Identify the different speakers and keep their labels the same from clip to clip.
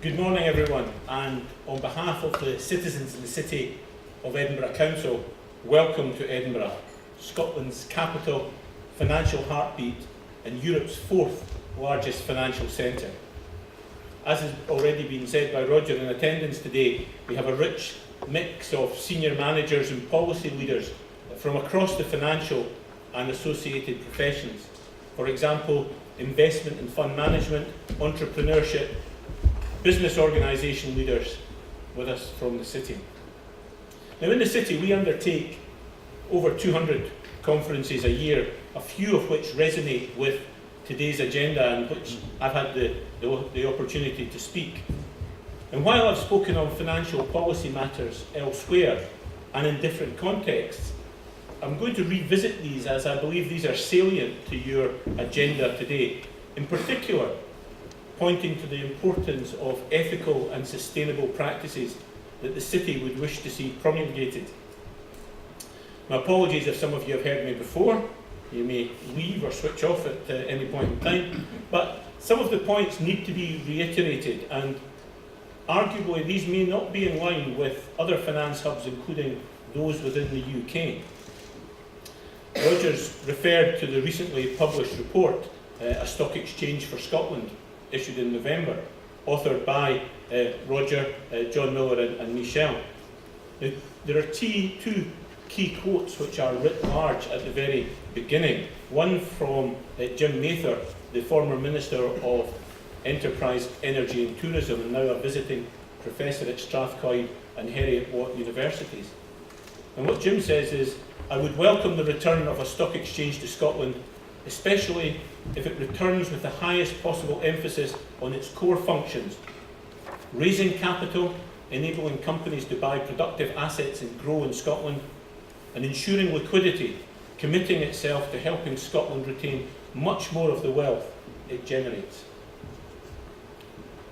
Speaker 1: Good morning everyone, and on behalf of the citizens in the City of Edinburgh Council, welcome to Edinburgh, Scotland's capital, financial heartbeat and Europe's fourth largest financial centre. As has already been said by Roger, in attendance today we have a rich mix of senior managers and policy leaders from across the financial and associated professions. For example, investment and fund management, entrepreneurship, business organisation leaders with us from the City. Now in the City we undertake over 200 conferences a year, a few of which resonate with today's agenda and which I've had the opportunity to speak. And while I've spoken on financial policy matters elsewhere and in different contexts, I'm going to revisit these as I believe these are salient to your agenda today. In particular, pointing to the importance of ethical and sustainable practices that the City would wish to see promulgated. My apologies if some of you have heard me before. You may leave or switch off at any point in time, but some of the points need to be reiterated, and arguably these may not be in line with other finance hubs, including those within the UK. Roger's referred to the recently published report, A Stock Exchange for Scotland, issued in November, authored by Roger, John Miller and Michelle. Now, there are two key quotes which are writ large at the very beginning. One from Jim Mather, the former Minister of Enterprise, Energy and Tourism, and now a visiting professor at Strathclyde and Heriot-Watt universities. And what Jim says is, "I would welcome the return of a stock exchange to Scotland, especially if it returns with the highest possible emphasis on its core functions, raising capital, enabling companies to buy productive assets and grow in Scotland, and ensuring liquidity, committing itself to helping Scotland retain much more of the wealth it generates."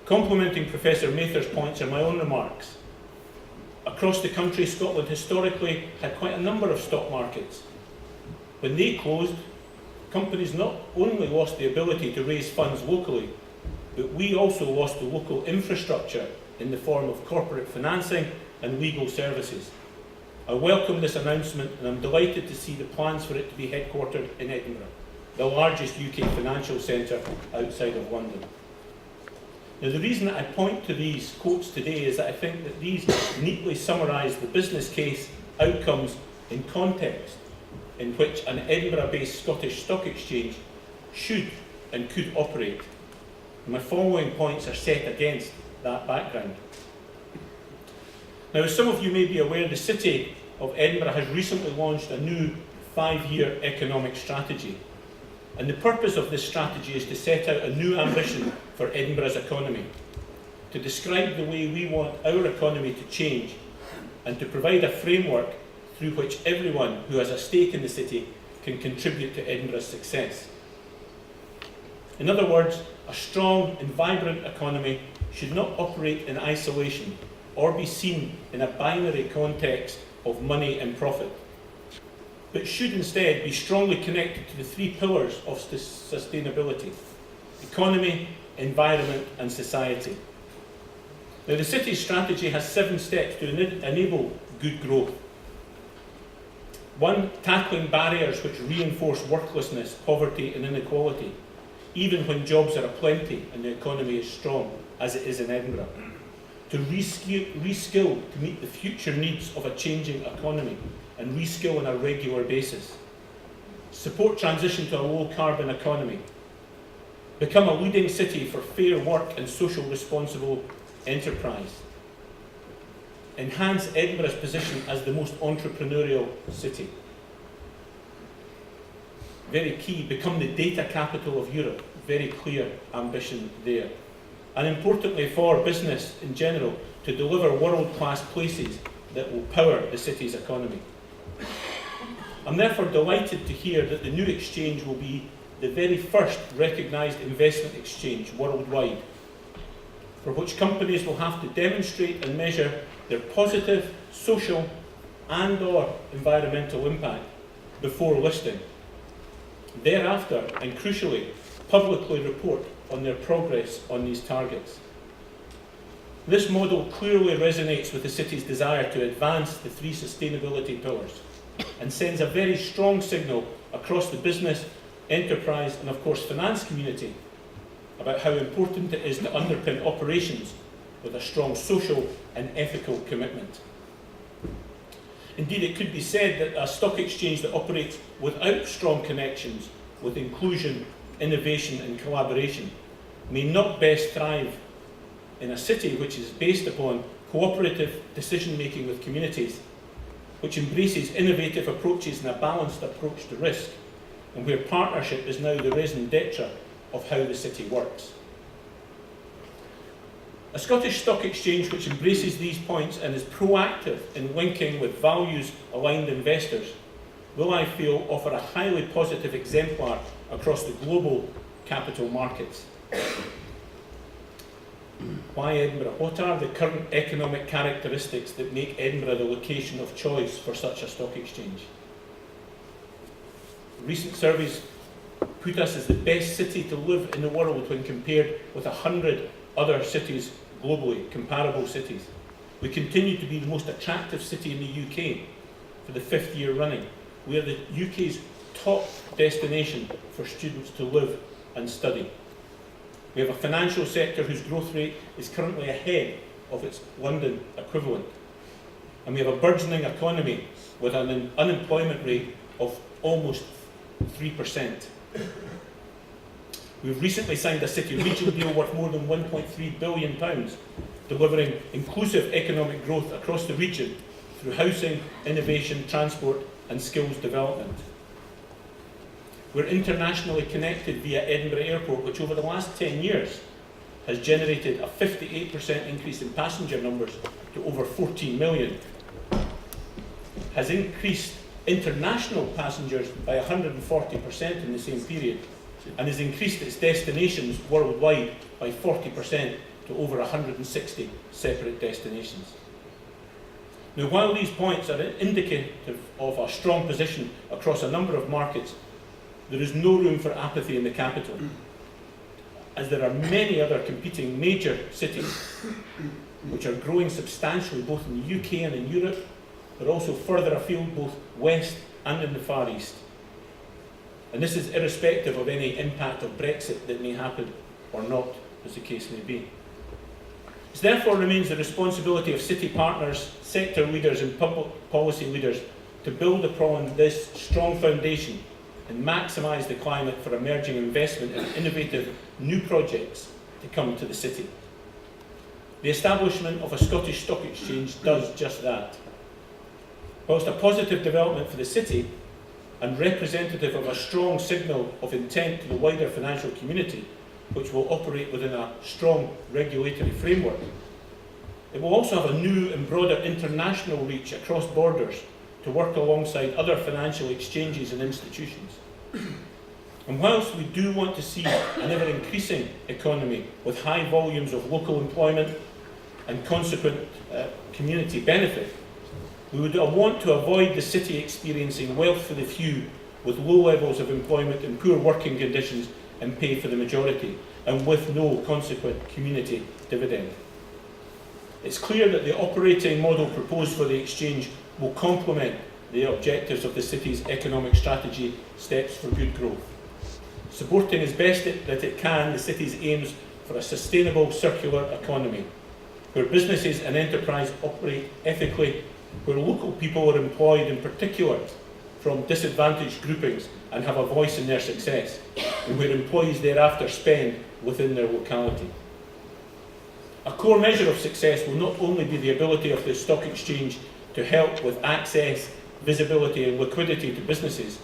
Speaker 1: Complementing Professor Mather's points are my own remarks. Across the country, Scotland historically had quite a number of stock markets. When they closed, companies not only lost the ability to raise funds locally, but we also lost the local infrastructure in the form of corporate financing and legal services. I welcome this announcement and I'm delighted to see the plans for it to be headquartered in Edinburgh, the largest UK financial centre outside of London. Now, the reason that I point to these quotes today is that I think that these neatly summarise the business case outcomes in context in which an Edinburgh-based Scottish stock exchange should and could operate. And my following points are set against that background. Now, as some of you may be aware, the City of Edinburgh has recently launched a new 5-year economic strategy. And the purpose of this strategy is to set out a new ambition for Edinburgh's economy, to describe the way we want our economy to change, and to provide a framework through which everyone who has a stake in the city can contribute to Edinburgh's success. In other words, a strong and vibrant economy should not operate in isolation or be seen in a binary context of money and profit, but should instead be strongly connected to the three pillars of sustainability: economy, environment and society. Now, the City's strategy has 7 steps to enable good growth. 1, tackling barriers which reinforce worklessness, poverty and inequality, even when jobs are aplenty and the economy is strong, as it is in Edinburgh. To reskill to meet the future needs of a changing economy and reskill on a regular basis. Support transition to a low-carbon economy. Become a leading city for fair work and social responsible enterprise. Enhance Edinburgh's position as the most entrepreneurial city. Very key, become the data capital of Europe. Very clear ambition there. And importantly for business in general, to deliver world-class places that will power the city's economy. I'm therefore delighted to hear that the new exchange will be the very first recognised investment exchange worldwide, for which companies will have to demonstrate and measure their positive social and/or environmental impact before listing. Thereafter, and crucially, publicly report on their progress on these targets. This model clearly resonates with the city's desire to advance the 3 sustainability pillars and sends a very strong signal across the business, enterprise and of course finance community about how important it is to underpin operations with a strong social and ethical commitment. Indeed, it could be said that a stock exchange that operates without strong connections with inclusion, innovation and collaboration may not best thrive in a city which is based upon cooperative decision-making with communities, which embraces innovative approaches and a balanced approach to risk, and where partnership is now the raison d'etre of how the city works. A Scottish stock exchange which embraces these points and is proactive in linking with values-aligned investors will, I feel, offer a highly positive exemplar across the global capital markets. Why Edinburgh? What are the current economic characteristics that make Edinburgh the location of choice for such a stock exchange? Recent surveys put us as the best city to live in the world when compared with 100 other cities globally, comparable cities. We continue to be the most attractive city in the UK for the 5th year running. We are the UK's top destination for students to live and study. We have a financial sector whose growth rate is currently ahead of its London equivalent. And we have a burgeoning economy with an unemployment rate of almost 3%. We've recently signed a city regional deal worth more than £1.3 billion, delivering inclusive economic growth across the region through housing, innovation, transport and skills development. We're internationally connected via Edinburgh Airport, which over the last 10 years has generated a 58% increase in passenger numbers to over 14 million, has increased international passengers by 140% in the same period, and has increased its destinations worldwide by 40% to over 160 separate destinations. Now, while these points are indicative of a strong position across a number of markets, there is no room for apathy in the capital, as there are many other competing major cities which are growing substantially both in the UK and in Europe, but also further afield both west and in the Far East. And this is irrespective of any impact of Brexit that may happen or not, as the case may be. It therefore remains the responsibility of city partners, sector leaders and public policy leaders to build upon this strong foundation and maximise the climate for emerging investment in innovative new projects to come to the city. The establishment of a Scottish stock exchange does just that. Whilst a positive development for the city and representative of a strong signal of intent to the wider financial community, which will operate within a strong regulatory framework, it will also have a new and broader international reach across borders to work alongside other financial exchanges and institutions. And whilst we do want to see an ever-increasing economy with high volumes of local employment and consequent community benefit, we would want to avoid the city experiencing wealth for the few with low levels of employment and poor working conditions and pay for the majority, and with no consequent community dividend. It's clear that the operating model proposed for the exchange will complement the objectives of the city's economic strategy, Steps for Good Growth, supporting as best that it can the city's aims for a sustainable circular economy, where businesses and enterprise operate ethically, where local people are employed in particular from disadvantaged groupings and have a voice in their success, and where employees thereafter spend within their locality. A core measure of success will not only be the ability of the stock exchange to help with access, visibility and liquidity to businesses,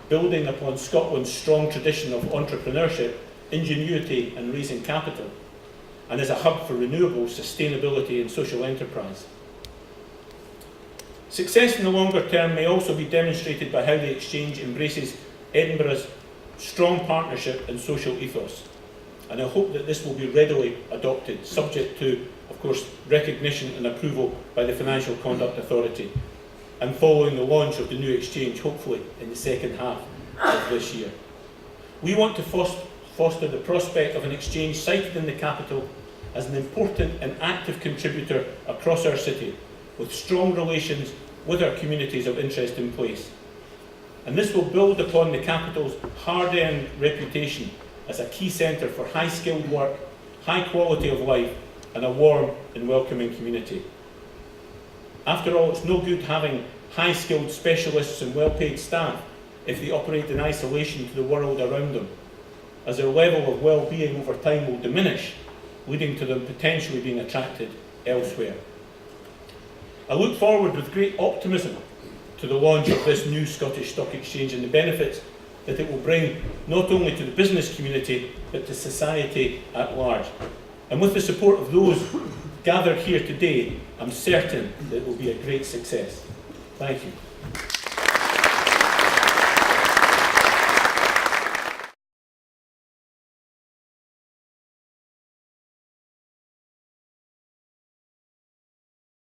Speaker 1: building upon Scotland's strong tradition of entrepreneurship, ingenuity and raising capital, and as a hub for renewables, sustainability and social enterprise. Success in the longer term may also be demonstrated by how the exchange embraces Edinburgh's strong partnership and social ethos, and I hope that this will be readily adopted, subject to, of course, recognition and approval by the Financial Conduct Authority, and following the launch of the new exchange, hopefully in the second half of this year. We want to foster the prospect of an exchange sited in the capital as an important and active contributor across our city, with strong relations with our communities of interest in place. And this will build upon the capital's hard-earned reputation as a key centre for high-skilled work, high quality of life, and a warm and welcoming community. After all, it's no good having high-skilled specialists and well-paid staff if they operate in isolation to the world around them, as their level of well-being over time will diminish, leading to them potentially being attracted elsewhere. I look forward with great optimism to the launch of this new Scottish Stock Exchange and the benefits that it will bring not only to the business community but to society at large. And with the support of those gathered here today, I'm certain that it will be a great success. Thank you.